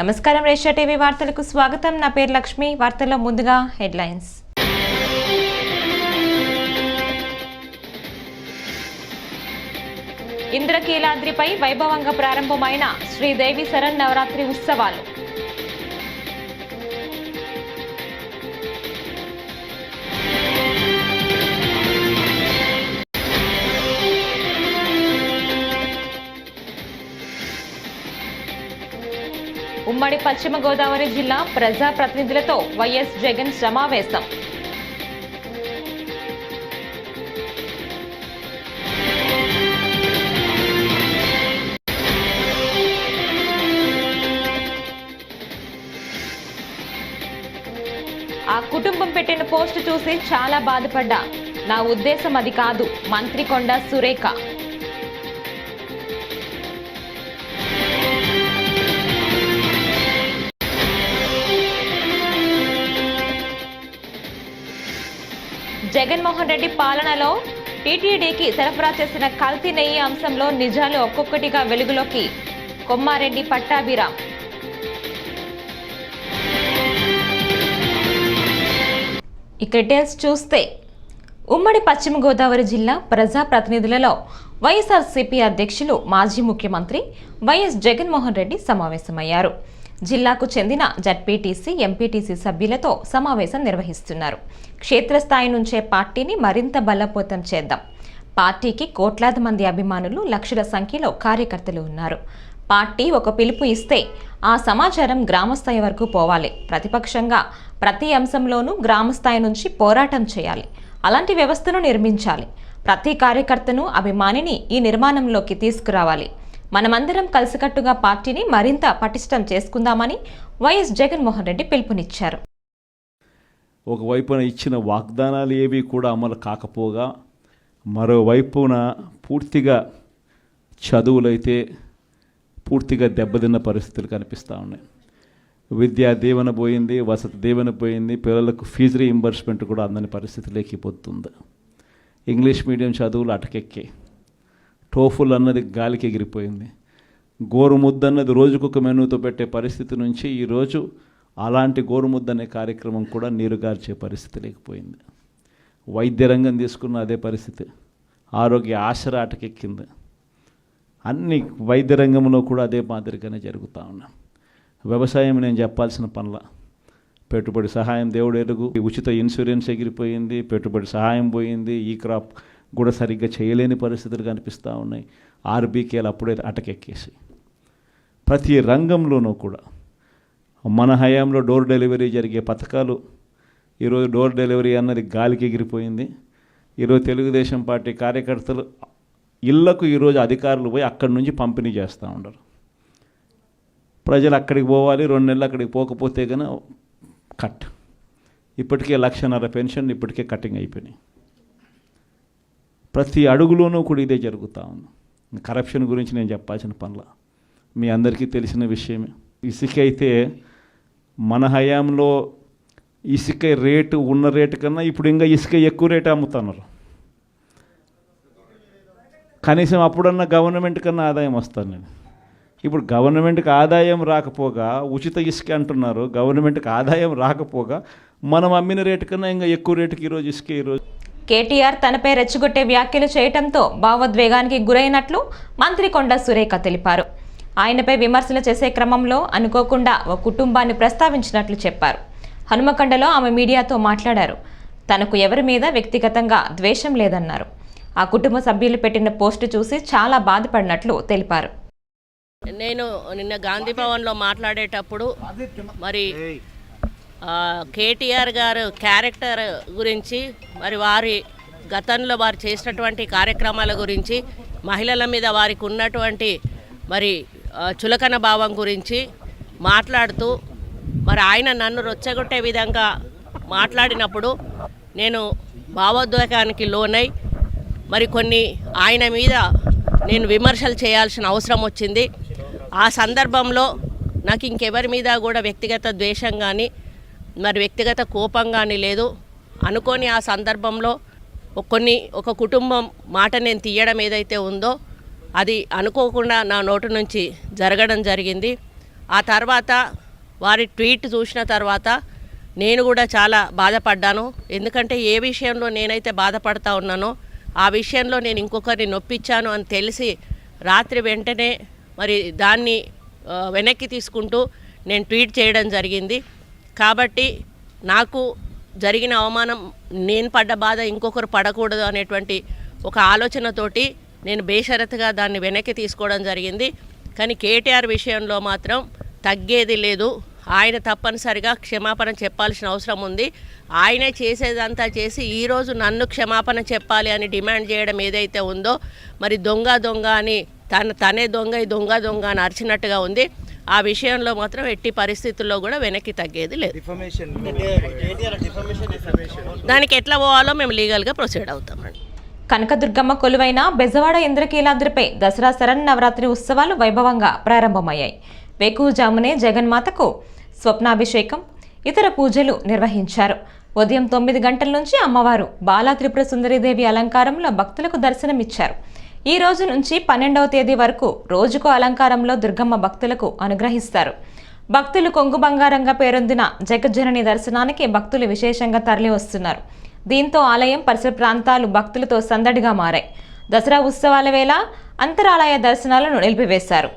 నమస్కారం రేషియా టీవీ వార్తలకు స్వాగతం. నా పేరు లక్ష్మి. వార్తల్లో ముందుగా హెడ్లైన్స్. ఇంద్రకీలాద్రిపై వైభవంగా ప్రారంభమైన శ్రీదేవి శరన్నవరాత్రి ఉత్సవాలు. ఉమ్మడి పశ్చిమ గోదావరి జిల్లా ప్రజా ప్రతినిధులతో వైఎస్ జగన్ సమావేశం. ఆ కుటుంబం పెట్టిన పోస్టు చూసి చాలా బాధపడ్డా. నా ఉద్దేశం అది కాదు. మంత్రి కొండ సురేఖ. జగన్మోహన్ రెడ్డి పాలనలో టీటీడీకి సరఫరా చేసిన కల్తీ నెయ్యి అంశంలో నిజాలు ఒక్కొక్కటిగా వెలుగులోకి. కొమ్మారెడ్డి పట్టాభిరామ్. ఇక డీటెయిల్స్ చూస్తే ఉమ్మడి పశ్చిమ గోదావరి జిల్లా ప్రజా ప్రతినిధులలో వైఎస్ఆర్సీపీ అధ్యక్షులు మాజీ ముఖ్యమంత్రి వైఎస్ జగన్మోహన్ రెడ్డి సమావేశమయ్యారు. జిల్లాకు చెందిన జడ్పీటీసీ, ఎంపీటీసీ సభ్యులతో సమావేశం నిర్వహిస్తున్నారు. క్షేత్రస్థాయి నుంచే పార్టీని మరింత బలోపేతం చేద్దాం. పార్టీకి కోట్లాది మంది అభిమానులు, లక్షల సంఖ్యలో కార్యకర్తలు ఉన్నారు. పార్టీ ఒక పిలుపు ఇస్తే ఆ సమాచారం గ్రామస్థాయి వరకు పోవాలి. ప్రతిపక్షంగా ప్రతి అంశంలోనూ గ్రామస్థాయి నుంచి పోరాటం చేయాలి. అలాంటి వ్యవస్థను నిర్మించాలి. ప్రతి కార్యకర్తను, అభిమానిని ఈ నిర్మాణంలోకి తీసుకురావాలి. మనమందరం కలిసికట్టుగా పార్టీని మరింత పటిష్టం చేసుకుందామని వైఎస్ జగన్మోహన్ రెడ్డి పిలుపునిచ్చారు. ఒకవైపున ఇచ్చిన వాగ్దానాలు ఏవి కూడా అమలు కాకపోగా, మరోవైపున పూర్తిగా చదువులైతే పూర్తిగా దెబ్బతిన్న పరిస్థితులు కనిపిస్తూ ఉన్నాయి. విద్యా దీవెన పోయింది, వసతి దీవెన పోయింది, పిల్లలకు ఫీజు రీయింబర్స్మెంట్ కూడా అందని పరిస్థితి లేకపోతుంది. ఇంగ్లీష్ మీడియం చదువులు అటకెక్కాయి. టోఫుల్ అన్నది గాలికి ఎగిరిపోయింది. గోరుముద్ద అన్నది రోజుకొక మెనూతో పెట్టే పరిస్థితి నుంచి ఈరోజు అలాంటి గోరుముద్ద అనే కార్యక్రమం కూడా నీరుగార్చే పరిస్థితి లేకపోయింది. వైద్య రంగం తీసుకున్న అదే పరిస్థితి. ఆరోగ్య ఆసరా అటకెక్కింది. అన్ని వైద్య రంగంలో కూడా అదే మాదిరిగానే జరుగుతూ ఉన్నాం. వ్యవసాయం నేను చెప్పాల్సిన పనుల పెట్టుబడి సహాయం దేవుడు ఎరుగు, ఉచిత ఇన్సూరెన్స్ ఎగిరిపోయింది, పెట్టుబడి సహాయం పోయింది, ఈ క్రాప్ కూడా సరిగ్గా చేయలేని పరిస్థితులు కనిపిస్తూ ఉన్నాయి. ఆర్బీకేలు అప్పుడే అటకెక్కేసి ప్రతి రంగంలోనూ కూడా మన హయాంలో డోర్ డెలివరీ జరిగే పథకాలు ఈరోజు డోర్ డెలివరీ అన్నది గాలికి ఎగిరిపోయింది. ఈరోజు తెలుగుదేశం పార్టీ కార్యకర్తలు ఇళ్లకు ఈరోజు అధికారులు పోయి అక్కడి నుంచి పంపిణీ చేస్తూ ఉండరు. ప్రజలు అక్కడికి పోవాలి, 2 నెలలు అక్కడికి పోకపోతే కనుక కట్. ఇప్పటికే 1,50,000 పెన్షన్ ఇప్పటికే కటింగ్ అయిపోయినాయి. ప్రతి అడుగులోనూ కూడా ఇదే జరుగుతూ ఉంది. కరప్షన్ గురించి నేను చెప్పాల్సిన పనుల మీ అందరికీ తెలిసిన విషయమే. ఇసుక అయితే మన హయాంలో ఇసుక రేటు ఉన్న రేటు కన్నా ఇప్పుడు ఇంకా ఇసుక ఎక్కువ రేటు అమ్ముతున్నారు. కనీసం అప్పుడన్నా గవర్నమెంట్ కన్నా ఆదాయం వస్తాను నేను. ఇప్పుడు గవర్నమెంట్కి ఆదాయం రాకపోగా ఉచిత ఇసుక అంటున్నారు. గవర్నమెంట్కి ఆదాయం రాకపోగా మనం అమ్మిన రేటు కన్నా ఇంకా ఎక్కువ రేటుకి ఈరోజు ఇసుక. ఈరోజు కేటీఆర్ తనపై రెచ్చగొట్టే వ్యాఖ్యలు చేయడంతో భావోద్వేగానికి గురైనట్లు మంత్రి కొండ సురేఖ తెలిపారు. ఆయనపై విమర్శలు చేసే క్రమంలో అనుకోకుండా ఓ కుటుంబాన్ని ప్రస్తావించినట్లు చెప్పారు. హనుమకొండలో ఆమె మీడియాతో మాట్లాడారు. తనకు ఎవరి మీద వ్యక్తిగతంగా ద్వేషం లేదన్నారు. ఆ కుటుంబ సభ్యులు పెట్టిన పోస్టు చూసి చాలా బాధపడినట్లు తెలిపారు. నేను నిన్న గాంధీ భవన్లో మాట్లాడేటప్పుడు మరి కేటీఆర్ గారు క్యారెక్టర్ గురించి, మరి వారి గతంలో వారు చేసినటువంటి కార్యక్రమాల గురించి, మహిళల మీద వారికి ఉన్నటువంటి మరి చులకన భావం గురించి మాట్లాడుతూ మరి ఆయన నన్ను రొచ్చగొట్టే విధంగా మాట్లాడినప్పుడు నేను భావోద్వేగానికి లోనై మరి కొన్ని ఆయన మీద నేను విమర్శలు చేయాల్సిన అవసరం వచ్చింది. ఆ సందర్భంలో నాకు ఇంకెవరి మీద కూడా వ్యక్తిగత ద్వేషం కానీ మరి వ్యక్తిగత కోపం కానీ లేదు. అనుకోని ఆ సందర్భంలో ఒక కుటుంబం మాట నేను తీయడం ఏదైతే ఉందో అది అనుకోకుండా నా నోటి నుంచి జరగడం జరిగింది. ఆ తర్వాత వారి ట్వీట్ చూసిన తర్వాత నేను కూడా చాలా బాధపడ్డాను. ఎందుకంటే ఏ విషయంలో నేనైతే బాధపడతా ఉన్నానో ఆ విషయంలో నేను ఇంకొకరిని నొప్పించాను అని తెలిసి రాత్రి వెంటనే మరి దాన్ని వెనక్కి తీసుకుంటూ నేను ట్వీట్ చేయడం జరిగింది. కాబట్టి నాకు జరిగిన అవమానం, నేను పడ్డ బాధ ఇంకొకరు పడకూడదు అనేటువంటి ఒక ఆలోచనతోటి నేను బేషరతుగా దాన్ని వెనక్కి తీసుకోవడం జరిగింది. కానీ కేటీఆర్ విషయంలో మాత్రం తగ్గేది లేదు. ఆయన తప్పనిసరిగా క్షమాపణ చెప్పాల్సిన అవసరం ఉంది. ఆయనే చేసేదంతా చేసి ఈరోజు నన్ను క్షమాపణ చెప్పాలి అని డిమాండ్ చేయడం ఏదైతే ఉందో, మరి దొంగ దొంగ అని తనే దొంగ అని అరిచినట్టుగా ఉంది. ఆ విషయంలో మాత్రం ఎట్టి పరిస్థితుల్లో కూడా వెనక్కి తగ్గేది లేదు. దానికి ఎట్లా పోవాలో మేము లీగల్గా ప్రొసీడ్ అవుతామండి. కనకదుర్గమ్మ కొలువైన బెజవాడ ఇంద్రకీలాద్రిపై దసరా శరన్నవరాత్రి ఉత్సవాలు వైభవంగా ప్రారంభమయ్యాయి. వేకువజామునే జగన్మాతకు స్వప్నాభిషేకం, ఇతర పూజలు నిర్వహించారు. ఉదయం 9 గంటల నుంచి అమ్మవారు బాలా త్రిపుర సుందరీదేవి అలంకారంలో భక్తులకు దర్శనమిచ్చారు. ఈ రోజు నుంచి 12వ తేదీ వరకు రోజుకో అలంకారంలో దుర్గమ్మ భక్తులకు అనుగ్రహిస్తారు. భక్తులు కొంగు బంగారంగా పేరొందిన జగజ్జనని దర్శనానికి భక్తులు విశేషంగా తరలి వస్తున్నారు. దీంతో ఆలయం పరిసర ప్రాంతాలు భక్తులతో సందడిగా మారాయి. దసరా ఉత్సవాల వేళ అంతరాలయ దర్శనాలను నిలిపివేశారు.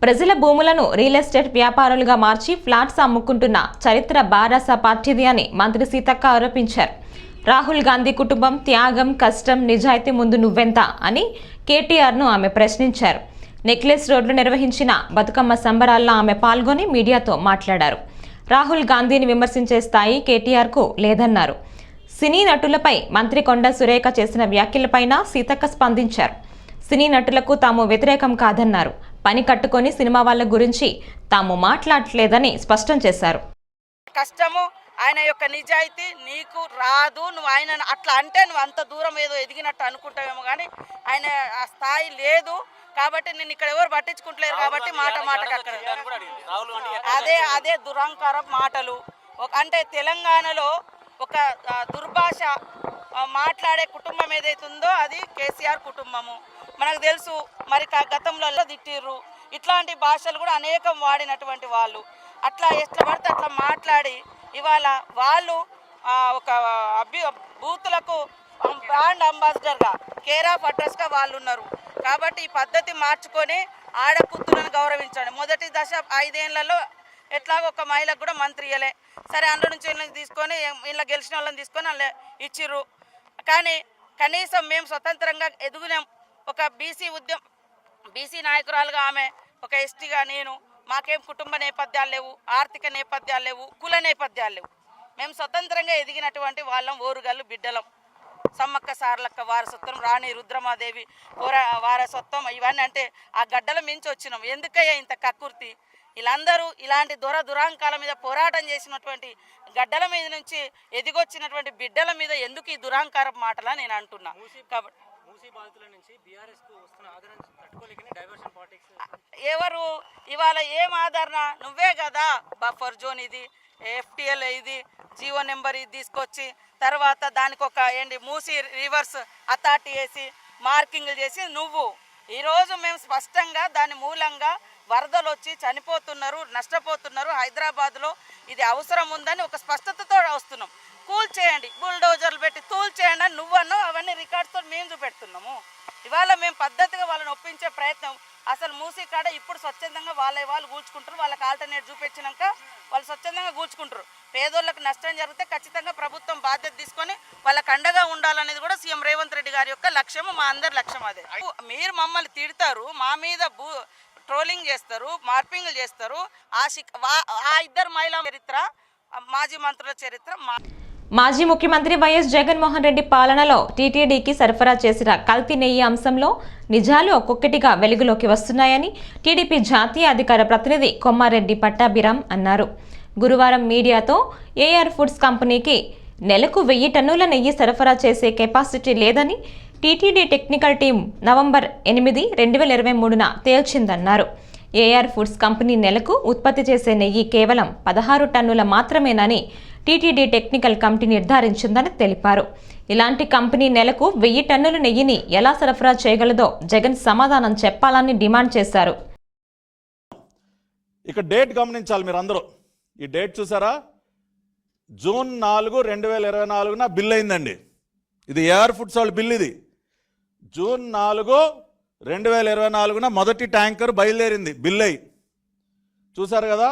ప్రజల భూములను రియల్ ఎస్టేట్ వ్యాపారులుగా మార్చి ఫ్లాట్స్ అమ్ముకుంటున్న చరిత్ర బారాస పార్టీది అని మంత్రి సీతక్క ఆరోపించారు. రాహుల్ గాంధీ కుటుంబం త్యాగం, కష్టం, నిజాయితీ ముందు నువ్వెంత అని కేటీఆర్ను ఆమె ప్రశ్నించారు. నెక్లెస్ రోడ్లు నిర్వహించిన బతుకమ్మ సంబరాల్లో ఆమె పాల్గొని మీడియాతో మాట్లాడారు. రాహుల్ గాంధీని విమర్శించే స్థాయి కేటీఆర్కు లేదన్నారు. సినీ నటులపై మంత్రి కొండ సురేఖ చేసిన వ్యాఖ్యలపైన సీతక్క స్పందించారు. సినీ నటులకు తాము వ్యతిరేకం కాదన్నారు. పని కట్టుకొని సినిమా వాళ్ళ గురించి తాము మాట్లాడలేదని స్పష్టం చేశారు. కష్టము, ఆయన యొక్క నిజాయితీ నీకు రాదు. నువ్వు ఆయన అట్లా అంటే నువ్వు అంత దూరం ఏదో ఎదిగినట్టు అనుకుంటావేమో, కానీ ఆయన ఆ స్థాయి లేదు. కాబట్టి నేను ఇక్కడ ఎవరు పట్టించుకుంటలేరు కాబట్టి మాటకు అక్కడ అదే దురహంకార మాటలు. అంటే తెలంగాణలో ఒక దుర్భాష మాట్లాడే కుటుంబం ఏదైతుందో అది కేసీఆర్ కుటుంబము. మనకు తెలుసు. మరి గతంలో తిట్టిర్రు. ఇట్లాంటి భాషలు కూడా అనేకం వాడినటువంటి వాళ్ళు అట్లా ఎట్లా పడితే అట్లా మాట్లాడి ఇవాళ వాళ్ళు ఒక బూతులకు బ్రాండ్ అంబాసిడర్గా, కేర్ ఆఫ్ అడ్రస్గా వాళ్ళు ఉన్నారు. కాబట్టి ఈ పద్ధతి మార్చుకొని ఆడకూతులను గౌరవించండి. మొదటి దశ 5 ఏళ్లలో ఎట్లాగో ఒక మహిళకు కూడా మంత్రి ఇయ్యలే. సరే అందులో నుంచి వీళ్ళని తీసుకొని ఇలా గెలిచిన వాళ్ళని తీసుకొని అలా ఇచ్చిర్రు. కానీ కనీసం మేము స్వతంత్రంగా ఎదుగునాం. ఒక బీసీ నాయకురాలుగా ఆమె, ఒక ఎస్టీగా నేను, మాకేం కుటుంబ నేపథ్యాలు లేవు, ఆర్థిక నేపథ్యాలు లేవు, కుల నేపథ్యాలు లేవు. మేము స్వతంత్రంగా ఎదిగినటువంటి వాళ్ళం, ఓరుగల్లు బిడ్డలం. సమ్మక్క సారలక్క వారసత్వం, రాణి రుద్రమాదేవి వారసత్వం, ఇవన్నీ అంటే ఆ గడ్డల మించి వచ్చినాం. ఎందుకయ్యా ఇంత కక్కుర్తి? వీళ్ళందరూ ఇలాంటి దురాంకాల మీద పోరాటం చేసినటువంటి గడ్డల మీద నుంచి ఎదిగొచ్చినటువంటి బిడ్డల మీద ఎందుకు ఈ దురాంకారం మాటలా నేను అంటున్నా. కాబట్టి ఎవరు ఇవాళ ఏం ఆదరణ? నువ్వే కదా బఫర్ జోన్ ఇది, ఎఫ్టిఎల్ ఇది, జీవో నెంబర్ ఇది తీసుకొచ్చి తర్వాత దానికి ఒక మూసి రివర్స్ అథారిటీ వేసి మార్కింగ్లు చేసి నువ్వు ఈరోజు మేము స్పష్టంగా దాని మూలంగా వరదలు వచ్చి చనిపోతున్నారు, నష్టపోతున్నారు. హైదరాబాద్లో ఇది అవసరం ఉందని ఒక స్పష్టతతో వస్తున్నాం. కూల్ చేయండి, బుల్డోజర్లు పెట్టి తూల్ చేయండి అని నువ్వన్నో అవన్నీ రికార్డ్స్తో మేము చూపెడుతున్నాము. ఇవాళ మేము పద్ధతిగా వాళ్ళని ఒప్పించే ప్రయత్నం. అసలు మూసీ కాడ ఇప్పుడు స్వచ్ఛందంగా వాళ్ళు కూల్చుకుంటారు. వాళ్ళకి ఆల్టర్నేట్ చూపించినాక వాళ్ళు స్వచ్ఛందంగా కూల్చుకుంటారు. పేదోళ్ళకి నష్టం జరిగితే ఖచ్చితంగా ప్రభుత్వం బాధ్యత తీసుకొని వాళ్ళకి అండగా ఉండాలనేది కూడా సీఎం రేవంత్ రెడ్డి గారి యొక్క లక్ష్యము, మా అందరి లక్ష్యం అదే. మీరు మమ్మల్ని తిడతారు, మా మీద ట్రోలింగ్ చేస్తారు, మార్పింగ్లు చేస్తారు. ఆ ఇద్దరు మహిళా చరిత్ర, మాజీ మంత్రుల చరిత్ర. మాజీ ముఖ్యమంత్రి వైఎస్ జగన్మోహన్ రెడ్డి పాలనలో టీటీడీకి సరఫరా చేసిన కల్తీ నెయ్యి అంశంలో నిజాలు ఒక్కొక్కటిగా వెలుగులోకి వస్తున్నాయని టీడీపీ జాతీయ అధికార ప్రతినిధి కొమ్మారెడ్డి పట్టాభిరామ్ అన్నారు. గురువారం మీడియాతో ఏఆర్ ఫుడ్స్ కంపెనీకి నెలకు 1000 టన్నుల నెయ్యి సరఫరా చేసే కెపాసిటీ లేదని టీటీడీ టెక్నికల్ టీం నవంబర్ 8, 2023న తేల్చిందన్నారు. ఏఆర్ ఫుడ్స్ కంపెనీ నెలకు ఉత్పత్తి చేసే నెయ్యి కేవలం 16 టన్నుల మాత్రమేనని టీటీడీ టెక్నికల్ కమిటీ నిర్ధారించిందని తెలిపారు. ఇలాంటి కంపెనీ నెలకు 1000 టన్నుల నెయ్యిని ఎలా సరఫరా చేయగలదో జగన్ సమాధానం చెప్పాలని డిమాండ్ చేశారు. ఇక డేట్ గమనించాలి మీరు అందరూ. ఈ డేట్ చూసారా? జూన్ 4, 2024న బిల్ అయిందండి. ఇది ఏఆర్ ఫుడ్స్ వాళ్ళ బిల్. ఇది జూన్ 4, 2024న మొదటి ట్యాంకర్ బయలుదేరింది బిల్ అయ్యి. చూసారు కదా?